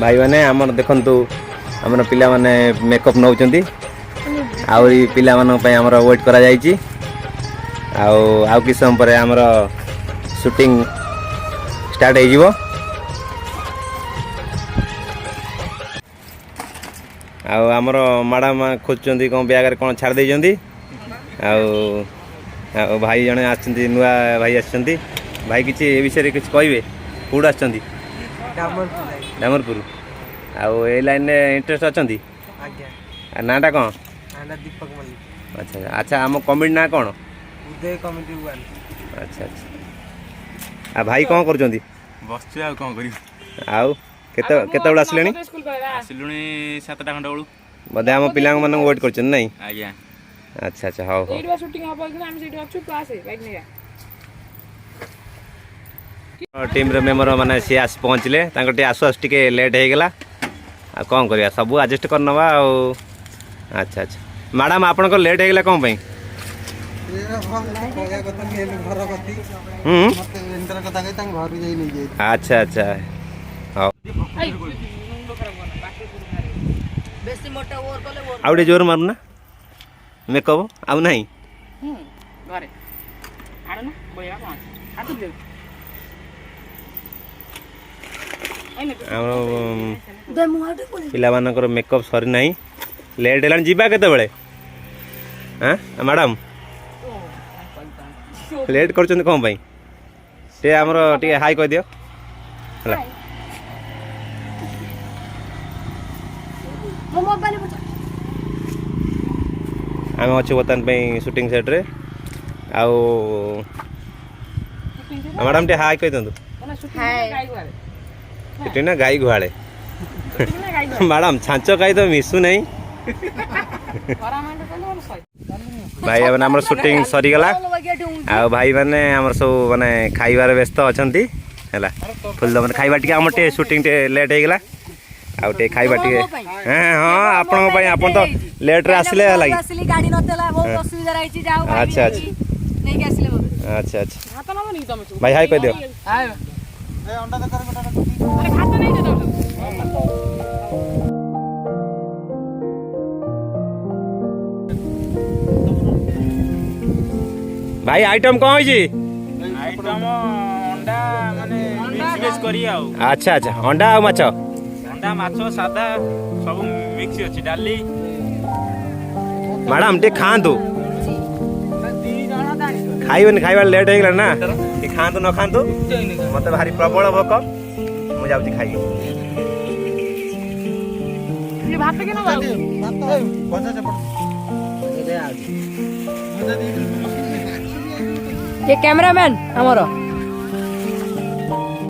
भाई मैंने आमर देखंतु आमर पिला माने मेकअप नौचंती आउरी पिला मानन पय आमर वेट करा जायची आउ कि समय पर आमर शूटिंग स्टार्ट हो जिवो आमर मैडम खोजचंती कौन ब्याग रे कौन छाड़ देइचंती भाई जने आछंती नुआ भाई आछंती भाई किछि ए विषय रे किछि कहबे कोड आछंती डामरपुर ए लाइन रे इंटरेस्ट अछंती आज्ञा नाटा कोन नाटा दीपक मल्लिक अच्छा अच्छा हम कमिटी ना कोन उदय कमिटी 1 अच्छा अच्छा भाई कोन करचंती बसछु आ कोन करी केते बेला आसिलेनी 7टा घंटा बेलू बदे हम पिला मन वेट करछन नहीं आज्ञा अच्छा अच्छा हाउ एडवा शूटिंग हबो कि हम सेठी अछु क्लास है बाइक नेगा टीम रे मेंबर माने से आस पहुंचले तांको टे आसु आस टिके लेट हे गेला आ कोन करिया सब एडजस्ट करनवा अच्छा अच्छा मैडम आपन को लेट हे गेला कोन पई अच्छा अच्छा हां बेसी मोटा ओवर कोले आउडे जोर मारना मेकअप आउ नहीं घरे आड़ ना बोया कोन हाथ दे पिला मानकर मेकअप सरी नहीं लेट है जीवा केते बेले हाँ मैडम लेट कर कौन पाई टे आमर टे हाई कह दियो हला आम अच्छे बर्तमान शूटिंग सेट रे आउ मैडम टे हाई कह दिंतु ये ना गाई गुहाड़े मैडम छांच गाई तो मिसु नहीं भाई अब आम शूटिंग सरी गला आ भाई मैंने आम सब माने खाइबार व्यस्त अछंती हैला फुल दम खाइबा टिके आम टे शूटिंग टे लेट हे गला आ टे खाइबा टिके हां आपन पई आपन तो लेट रे आसले लागि असली गाड़ी नतेला बहुत असुविधा रही छी जाओ भाई अच्छा अच्छा नहीं के आसले अच्छा अच्छा भाई हाय कह दियो हाय ए अंडा दे कर बेटा अरे खाता नहीं दे दो भाई आइटम कौन होई जी आइटम अंडा माने मिक्स वेज करी आउ अच्छा अच्छा अंडा आ माछ अंडा माछ सादा सब मिक्स अछि डाली मैडम टे खांतु खाइबनी खाइबा लेट हे ना टे खांतु न खांतु मते भारी प्रबल भोक मु जाउती खाइ ये भात के ना भात बजा से पड़ ये कैमरामैन हमारा